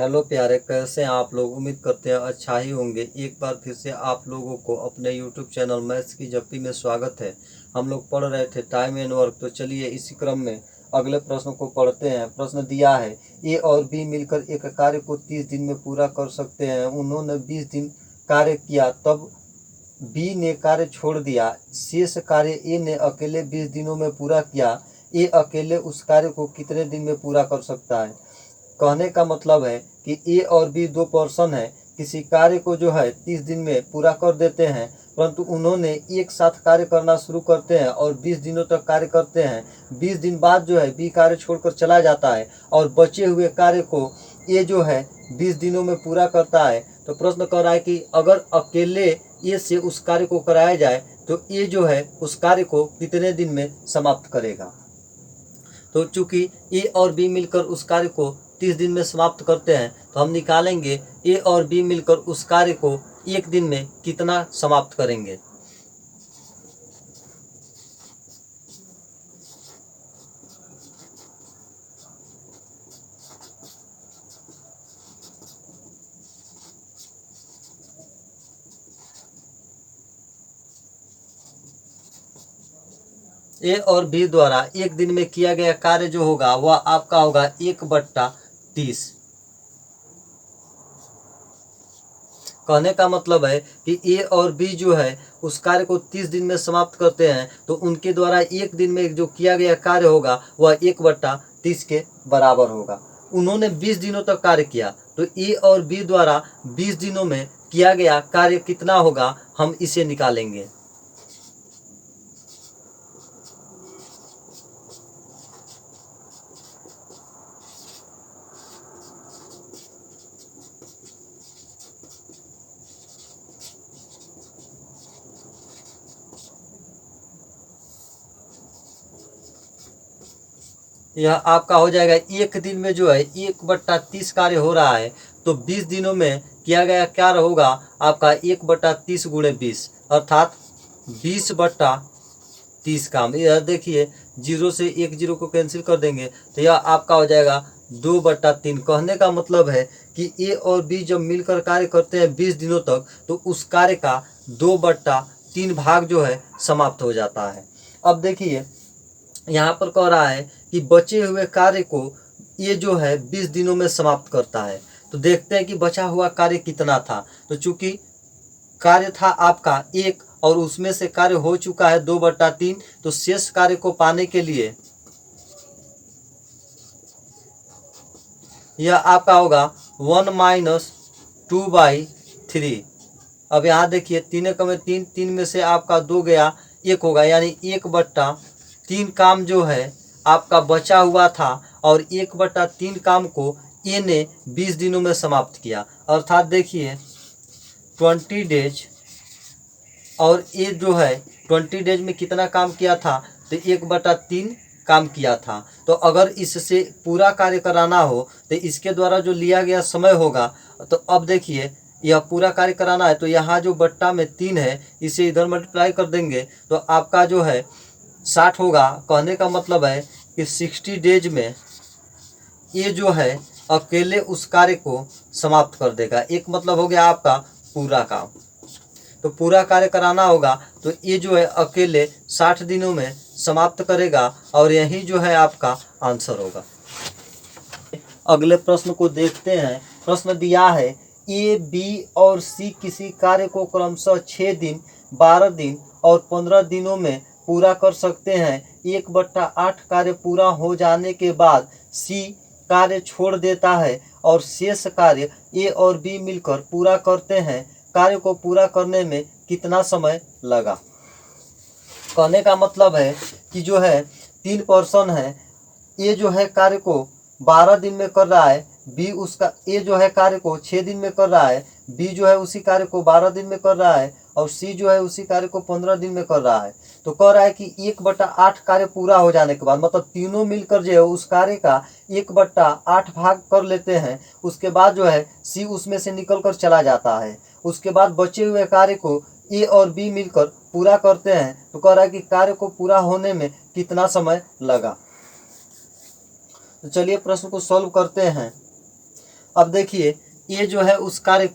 Hello प्यारे, कैसे हैं आप लोग। उम्मीद करते हैं अच्छा ही होंगे। एक बार फिर से आप लोगों को अपने यूट्यूब चैनल मैथ्स की जप्पी में स्वागत है। हम लोग पढ़ रहे थे टाइम एंड वर्क, तो चलिए इसी क्रम में अगले प्रश्न को पढ़ते हैं। प्रश्न दिया है, ए और बी मिलकर एक कार्य को 30 दिन में पूरा कर सकते हैं। उन्होंने 20 दिन कार्य किया, तब बी ने कार्य छोड़ दिया। शेष कार्य ए ने अकेले 20 दिनों में पूरा किया। ए अकेले उस कार्य को कितने दिन में पूरा कर सकता है। कहने का मतलब है कि ए और बी दो पर्सन है, किसी कार्य को जो है 30 दिन में पूरा कर देते हैं, परंतु उन्होंने एक साथ कार्य करना शुरू करते हैं और 20 दिनों तक कार्य करते हैं। 20 दिन बाद जो है बी कार्य छोड़कर चला जाता है और बचे हुए कार्य को ए जो है 20 दिनों में पूरा करता है। तो प्रश्न कर रहा है कि अगर अकेले ए से उस कार्य को कराया जाए तो ए जो है उस कार्य को कितने दिन में समाप्त करेगा। तो चूंकि ए और बी मिलकर उस कार्य को 30 दिन में समाप्त करते हैं, तो हम निकालेंगे ए और बी मिलकर उस कार्य को एक दिन में कितना समाप्त करेंगे। ए और बी द्वारा एक दिन में किया गया कार्य जो होगा वह आपका होगा 1/30। कहने का मतलब है कि ए और बी जो है उस कार्य को 30 दिन में समाप्त करते हैं, तो उनके द्वारा एक दिन में जो किया गया कार्य होगा वह 1/30 के बराबर होगा। उन्होंने 20 दिनों तक कार्य किया, तो ए और बी द्वारा 20 दिनों में किया गया कार्य कितना होगा, हम इसे निकालेंगे। यह आपका हो जाएगा एक दिन में जो है 1/30 कार्य हो रहा है, तो 20 दिनों में किया गया कार्य होगा आपका 1/30 गुणे 20, अर्थात 20/30 काम। यह देखिए, 0 से 1 0 को कैंसिल कर देंगे तो यह आपका हो जाएगा 2/3। कहने का मतलब है कि ए और बी जब मिलकर कार्य करते हैं 20 दिनों तक, तो उस कार्य का 2/3 भाग जो है समाप्त हो जाता है। अब देखिए, यहाँ पर कह रहा है कि बचे हुए कार्य को ये जो है 20 दिनों में समाप्त करता है। तो देखते हैं कि बचा हुआ कार्य कितना था। तो चूंकि कार्य था आपका 1 और उसमें से कार्य हो चुका है 2/3, तो शेष कार्य को पाने के लिए यह आपका होगा 1 - 2/3। अब यहाँ देखिए, 3 का में 3, 3 में से आपका 2 गया, 1 होगा, यानी 1/3 काम जो है आपका बचा हुआ था, और 1/3 काम को ए ने 20 दिनों में समाप्त किया। अर्थात देखिए 20 डेज, और ए जो है 20 डेज में कितना काम किया था, तो 1/3 काम किया था। तो अगर इससे पूरा कार्य कराना हो तो इसके द्वारा जो लिया गया समय होगा, तो अब देखिए यह पूरा कार्य कराना है तो यहाँ जो बट्टा में 3 है इसे इधर मल्टीप्लाई कर देंगे तो आपका जो है 60 होगा। कहने का मतलब है कि 60 डेज में ये जो है अकेले उस कार्य को समाप्त कर देगा। एक मतलब हो गया आपका पूरा काम। तो पूरा कार्य कराना होगा तो ये जो है अकेले 60 दिनों में समाप्त करेगा, और यही जो है आपका आंसर होगा। अगले प्रश्न को देखते हैं। प्रश्न दिया है, ए, बी और सी किसी कार्य को क्रमशः 6 दिन, 12 दिन और 15 दिनों में पूरा कर सकते हैं। 1/8 कार्य पूरा हो जाने के बाद सी कार्य छोड़ देता है और शेष कार्य ए और बी मिलकर पूरा करते हैं। कार्य को पूरा करने में कितना समय लगा। कहने का मतलब है कि जो है 3 पर्सन है, ए जो है कार्य को 12 दिन में कर रहा है, बी उसका ए जो है कार्य को 6 दिन में कर रहा है, बी जो है उसी कार्य को 12 दिन में कर रहा है, और सी जो है उसी कार्य को 15 दिन में कर रहा है। तो कह रहा है कि 1/8 कार्य पूरा हो जाने के बाद, मतलब तीनों मिलकर जो है उस कार्य का 1/8 भाग कर लेते हैं। उसके बाद जो है सी उसमें से निकल कर चला जाता है। उसके बाद बचे हुए कार्य को ए और बी मिलकर पूरा करते हैं। तो कह रहा है कि कार्य को पूरा होने में कितना समय लगा। तो चलिए प्रश्न को सॉल्व करते हैं। अब देखिए ये जो है उस कार्य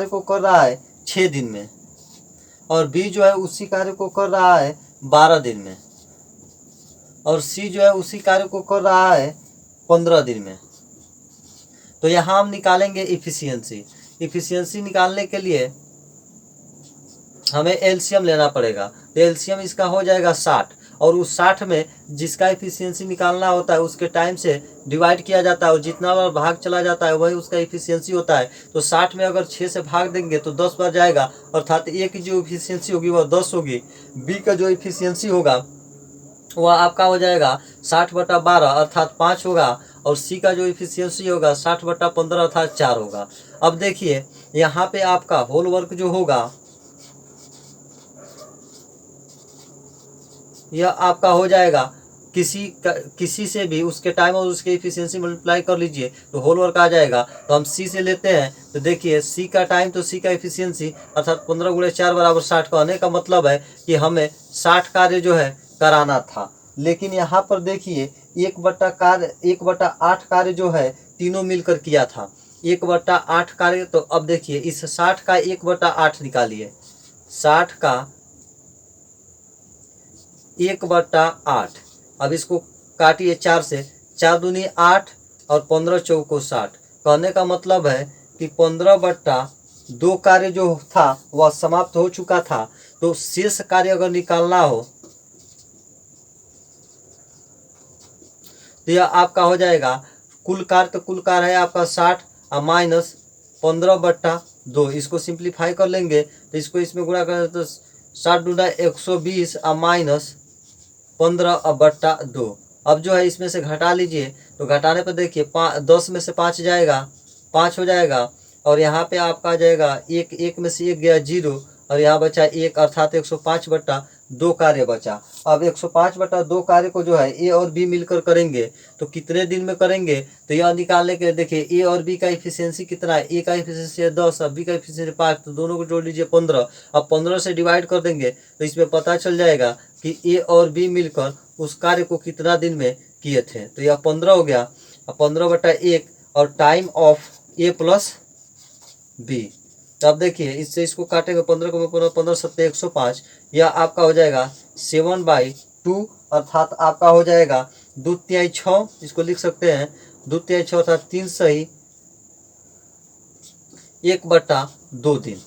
को कर रहा है 6 दिन में, और बी जो है उसी कार्य को कर रहा है 12 दिन में, और सी जो है उसी कार्य को कर रहा है 15 दिन में। तो यहाँ हम निकालेंगे इफिशियंसी निकालने के लिए हमें एलसीएम लेना पड़ेगा। तो एलसीएम इसका हो जाएगा 60, और उस 60 में जिसका इफिशियंसी निकालना होता है उसके टाइम से डिवाइड किया जाता है, और जितना बार भाग चला जाता है वही उसका इफिशियंसी होता है। तो 60 में अगर 6 से भाग देंगे तो 10 बार जाएगा, अर्थात ए की जो इफिशियंसी होगी वह 10 होगी। बी का जो इफिशियंसी होगा वह आपका हो जाएगा 60/12 अर्थात 5 होगा, और सी का जो इफिशियंसी होगा 60/15 अर्थात 4 होगा। अब देखिए यहाँ पे आपका होल वर्क जो होगा यह आपका हो जाएगा किसी से भी उसके टाइम और उसके इफिशियंसी मल्टीप्लाई कर लीजिए तो होल वर्क आ जाएगा। तो हम सी से लेते हैं, तो देखिए सी का टाइम तो सी का इफिशियंसी अर्थात 15 × 4 = 60। कहने का मतलब है कि हमें 60 कार्य जो है कराना था, लेकिन यहाँ पर देखिए 1/8 कार्य जो है तीनों मिलकर किया था, 1/8 कार्य। तो अब देखिए इस 60 का 1/8 निकालिए, 60 का 1/8। अब इसको काटिए 4 से, 4 दूनी 8 और 15 चौको 60। कहने का मतलब है कि 15/2 कार्य जो था वह समाप्त हो चुका था। तो शेष कार्य अगर निकालना हो तो यह आपका हो जाएगा कुल कार्य। तो कुल कार्य है आपका 60 माइनस 15/2। इसको सिंप्लीफाई कर लेंगे तो इसको इसमें गुणा करें तो 60 दूना 120 माइनस 15/2। अब जो है इसमें से घटा लीजिए, तो घटाने पर देखिए 10 में से 5 जाएगा, 5 हो जाएगा, और यहाँ पे आपका आ जाएगा एक में से 1 गया 0, और यहाँ बचा 1 अर्थात 105/2 कार्य बचा। अब 105/2 कार्य को जो है ए और बी मिलकर करेंगे तो कितने दिन में करेंगे, तो यह निकालने के लिए देखिए ए और बी का इफिशियंसी कितना है। ए का इफिशियंसी है 10 और बी का इफिशियंसी 5, तो दोनों को जोड़ लीजिए 15। अब 15 से डिवाइड कर देंगे तो इसमें पता चल जाएगा कि ए और बी मिलकर उस कार्य को कितना दिन में किए थे। तो यह 15 हो गया, 15/1 और time of A plus B. तो अब देखिए इससे इसको काटेंगे, 15 को 15 7 105, यह आपका हो जाएगा 7/2 अर्थात आपका हो जाएगा 2/6। इसको लिख सकते हैं 2/6 अर्थात 3 सही 1/2 दिन।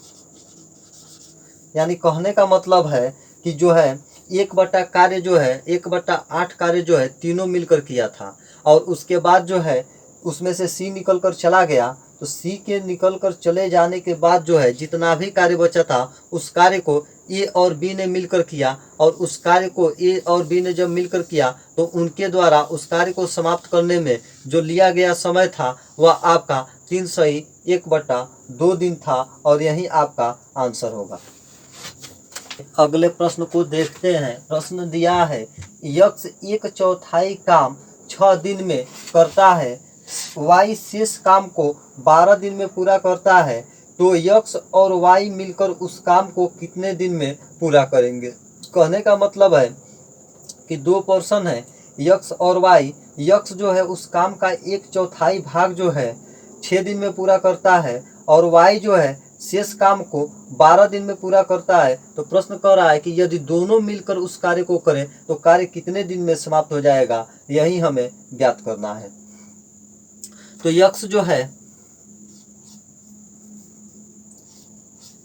यानी कहने का मतलब है कि जो है 1/8 कार्य जो है तीनों मिलकर किया था, और उसके बाद जो है उसमें से सी निकल कर चला गया। तो सी के निकल कर चले जाने के बाद जो है जितना भी कार्य बचा था उस कार्य को ए और बी ने मिलकर किया, और उस कार्य को ए और बी ने जब मिलकर किया तो उनके द्वारा उस कार्य को समाप्त करने में जो लिया गया समय था वह आपका 3 सही 1/2 दिन था, और यही आपका आंसर होगा। अगले प्रश्न को देखते हैं। प्रश्न दिया है यक्स 1/4 काम 6 दिन में करता है, वाई शेष काम को 12 दिन में पूरा करता है, तो यक्स और वाई मिलकर उस काम को कितने दिन में पूरा करेंगे। कहने का मतलब है कि 2 पर्सन है यक्स और वाई। यक्स जो है उस काम का 1/4 भाग जो है 6 दिन में पूरा करता है, और वाई जो है शेष काम को 12 दिन में पूरा करता है। तो प्रश्न कह रहा है कि यदि दोनों मिलकर उस कार्य को करें तो कार्य कितने दिन में समाप्त हो जाएगा, यही हमें ज्ञात करना है। तो यक्स जो है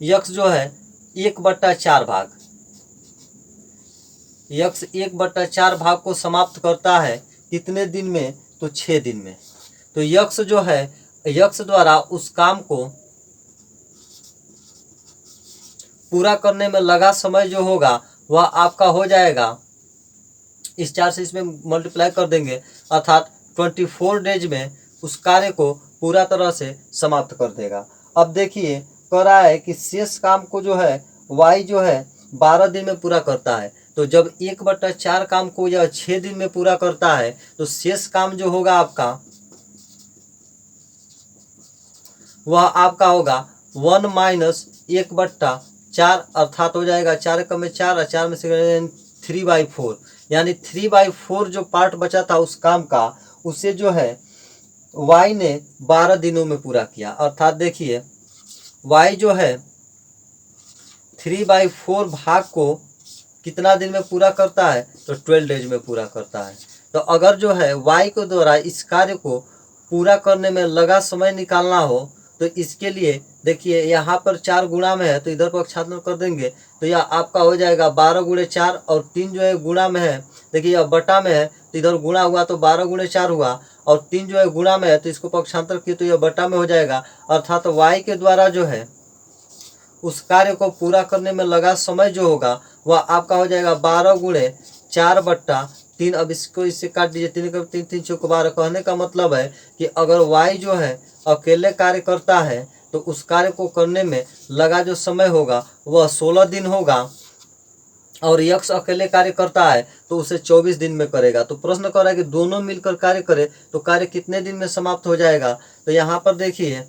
1/4 भाग, यक्स 1/4 भाग को समाप्त करता है कितने दिन में, तो 6 दिन में। तो यक्स जो है यक्स द्वारा उस काम को पूरा करने में लगा समय जो होगा वह आपका हो जाएगा, इस 4 से इसमें मल्टीप्लाई कर देंगे अर्थात 24 डेज में उस कार्य को पूरा तरह से समाप्त कर देगा। अब देखिए कह रहा है कि शेष काम को जो है वाई जो है 12 दिन में पूरा करता है। तो जब 1/4 काम को यह 6 दिन में पूरा करता है तो शेष काम जो होगा आपका वह आपका होगा 1 - 1/4 अर्थात हो जाएगा 4 कम में 4 और 4 में से 3/4, यानी 3/4 जो पार्ट बचा था उस काम का उसे जो है y ने 12 दिनों में पूरा किया, अर्थात देखिए y जो है 3/4 भाग को कितना दिन में पूरा करता है, तो 12 डेज में पूरा करता है। तो अगर जो है y के द्वारा इस कार्य को पूरा करने में लगा समय निकालना हो, तो इसके लिए देखिए यहाँ पर 4 गुणा में है तो इधर पक्षांतर कर देंगे, तो यह आपका हो जाएगा 12 गुणे 4, और 3 जो है गुणा में है, देखिए यह बटा में है तो इधर गुणा हुआ तो 12 गुणे 4 हुआ, और 3 जो है गुणा में है तो इसको पक्षांतर किए तो यह बटा में हो जाएगा। अर्थात y के द्वारा जो है उस कार्य को पूरा करने में लगा समय जो होगा वह आपका हो जाएगा 12 गुणे 4/3। अब इसको इससे काट दीजिए, 3 का 3 3 चौक 12। कहने का मतलब है कि अगर y जो है अकेले कार्य करता है तो उस कार्य को करने में लगा जो समय होगा वह 16 दिन होगा, और यक्ष अकेले कार्य करता है तो उसे 24 दिन में करेगा। तो प्रश्न कर रहा है कि दोनों मिलकर कार्य करे तो कार्य कितने दिन में समाप्त हो जाएगा। तो यहाँ पर देखिए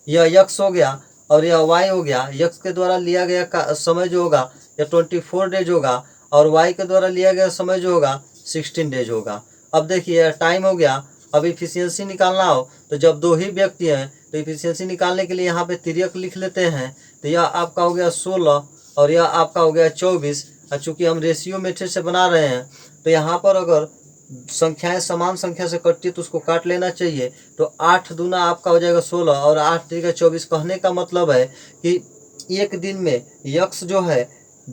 यह यक्ष हो गया और यह y हो गया। यक्ष के द्वारा लिया गया समय जो होगा यह 24 डेज होगा, और y के द्वारा लिया गया समय जो होगा 16 डेज होगा। अब देखिए टाइम हो गया। अब इफिशियंसी निकालना हो तो जब दो ही व्यक्ति हैं तो इफिशियंसी निकालने के लिए यहाँ पे तिर्यक लिख लेते हैं। तो यह आपका हो गया 16 और यह आपका हो गया 24। और चूँकि हम रेशियो मेथड से बना रहे हैं तो यहाँ पर अगर संख्याएं समान संख्या से कटती है तो उसको काट लेना चाहिए। तो 8 दूना आपका हो जाएगा 16 और 8 3 24। कहने का मतलब है कि एक दिन में यक्ष जो है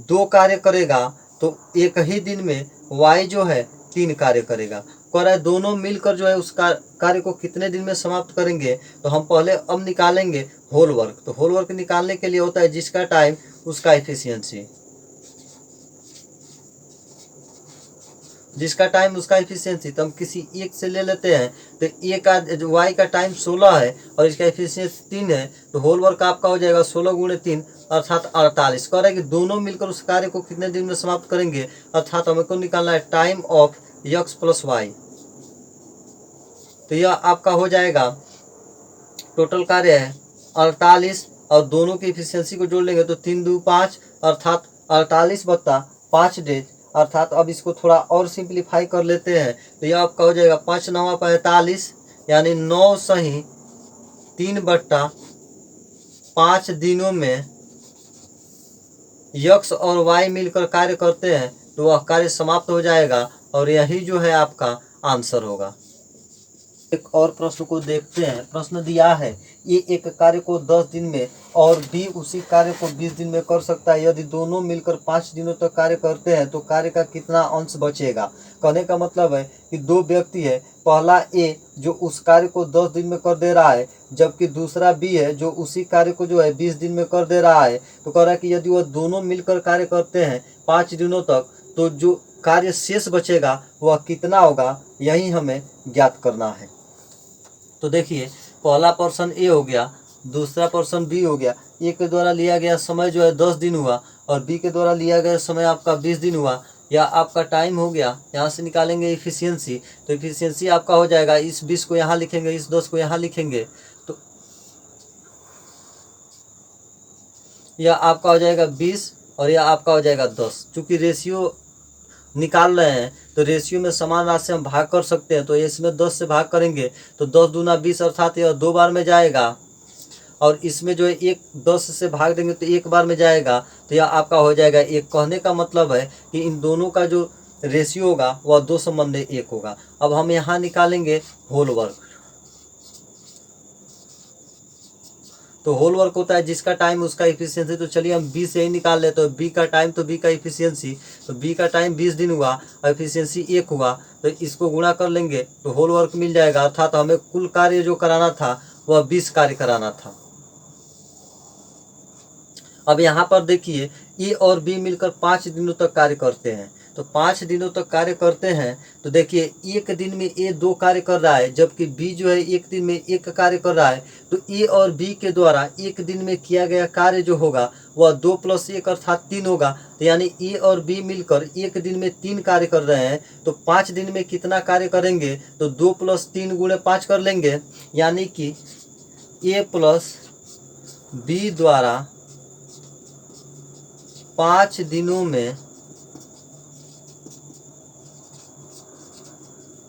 2 कार्य करेगा, तो एक ही दिन में y जो है 3 कार्य करेगा। कह रहा है दोनों मिलकर जो है उस कार्य को कितने दिन में समाप्त करेंगे। तो हम पहले अब निकालेंगे होल वर्क। तो होल वर्क निकालने के लिए होता है जिसका टाइम उसका एफिशिएंसी, जिसका टाइम उसका एफिशिएंसी। तो हम किसी एक से ले लेते हैं। तो ए का वाई का टाइम 16 है और इसका एफिशिएंसी 3 है, तो होल वर्क आपका हो जाएगा 16 गुणे 3 अर्थात 48। कह रहा है कि दोनों मिलकर उस कार्य को कितने दिन में समाप्त करेंगे, अर्थात हमको निकालना है time of x plus y. तो यह आपका हो जाएगा टोटल कार्य है 48, और दोनों की एफिशिएंसी को जोड़ लेंगे तो 3 2 5 अर्थात 48/5 डेज। अर्थात अब इसको थोड़ा और सिंप्लीफाई कर लेते हैं तो यह आपका हो जाएगा 5 9 45, यानी 9 सही 3/5 दिनों में यक्ष और वाई मिलकर कार्य करते हैं तो वह कार्य समाप्त हो जाएगा, और यही जो है आपका आंसर होगा। एक और प्रश्न को देखते हैं। प्रश्न दिया है ए एक कार्य को 10 दिन में और बी उसी कार्य को 20 दिन में कर सकता है। यदि दोनों मिलकर 5 दिनों तक कार्य करते हैं तो कार्य का कितना अंश बचेगा। कहने का मतलब है कि दो व्यक्ति है, पहला ए जो उस कार्य को 10 दिन में कर दे रहा है, जबकि दूसरा बी है जो उसी कार्य को जो है 20 दिन में कर दे रहा है। तो कह रहा है कि यदि वह दोनों मिलकर कार्य करते हैं 5 दिनों तक तो जो कार्य शेष बचेगा वह कितना होगा, यही हमें ज्ञात करना है। तो देखिए पहला पर्सन ए हो गया, दूसरा पर्सन बी हो गया। ए के द्वारा लिया गया समय जो है 10 दिन हुआ और बी के द्वारा लिया गया समय आपका 20 दिन हुआ। या आपका टाइम हो गया। यहाँ से निकालेंगे इफिशियंसी, तो इफिशियंसी आपका हो जाएगा, इस 20 को यहाँ लिखेंगे, इस 10 को यहाँ लिखेंगे, तो यह आपका हो जाएगा 20 और यह आपका हो जाएगा 10। चूँकि रेशियो निकाल रहे हैं तो रेशियो में समान राशि हम भाग कर सकते हैं, तो इसमें 10 से भाग करेंगे तो 10 दूना 20 अर्थात यह 2 बार में जाएगा, और इसमें जो है 10 से भाग देंगे तो 1 बार में जाएगा, तो यह आपका हो जाएगा 1। कहने का मतलब है कि इन दोनों का जो रेशियो होगा वह 2 संबंध 1 होगा। अब हम यहाँ निकालेंगे होल वर्क। तो होल वर्क होता है जिसका टाइम उसका इफिशियंसी। तो चलिए हम बी से ही निकाल लेते हैं। तो बी का टाइम तो बी का इफिशियंसी, तो बी का टाइम 20 दिन हुआ और इफिशियंसी 1 हुआ, तो इसको गुणा कर लेंगे तो होल वर्क मिल जाएगा। अर्थात हमें कुल कार्य जो कराना था वह 20 कार्य कराना था। अब यहाँ पर देखिए ए और बी मिलकर 5 दिनों तक कार्य करते हैं। तो 5 दिनों तक कार्य करते हैं तो देखिए एक दिन में ए 2 कार्य कर रहा है, जबकि बी जो है एक दिन में 1 कार्य कर रहा है। तो ए और बी के द्वारा एक दिन में किया गया कार्य जो होगा वह 2 + 1 अर्थात 3 होगा। तो यानी ए और बी मिलकर एक दिन में 3 कार्य कर रहे हैं। तो 5 दिन में कितना कार्य करेंगे, तो 2 + 3 × 5 कर लेंगे, यानी कि ए + बी द्वारा 5 दिनों में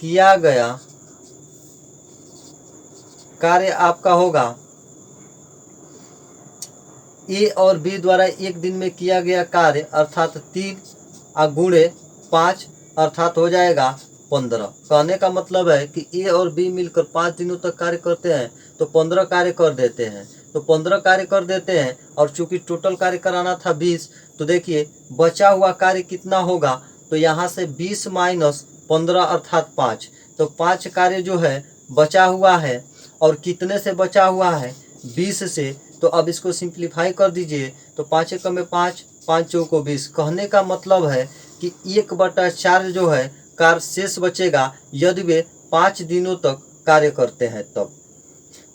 किया गया कार्य आपका होगा ए और बी द्वारा एक दिन में किया गया कार्य अर्थात 3 गुणे 5 अर्थात हो जाएगा 15। कहने का मतलब है कि ए और बी मिलकर 5 दिनों तक कार्य करते हैं तो 15 कार्य कर देते हैं। तो 15 कार्य कर देते हैं और चूंकि टोटल कार्य कराना था 20, तो देखिए बचा हुआ कार्य कितना होगा। तो यहाँ से 20 माइनस 15 अर्थात 5। तो 5 कार्य जो है बचा हुआ है और कितने से बचा हुआ है 20 से। तो अब इसको सिंप्लीफाई कर दीजिए तो 5 एकम में 5, 5 चौको 20। कहने का मतलब है कि 1/4 जो है कार्य शेष बचेगा यदि वे 5 दिनों तक कार्य करते हैं तब।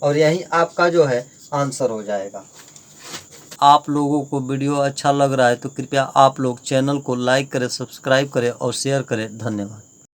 और यही आपका जो है आंसर हो जाएगा। आप लोगों को वीडियो अच्छा लग रहा है तो कृपया आप लोग चैनल को लाइक करें, सब्सक्राइब करें और शेयर करें। धन्यवाद।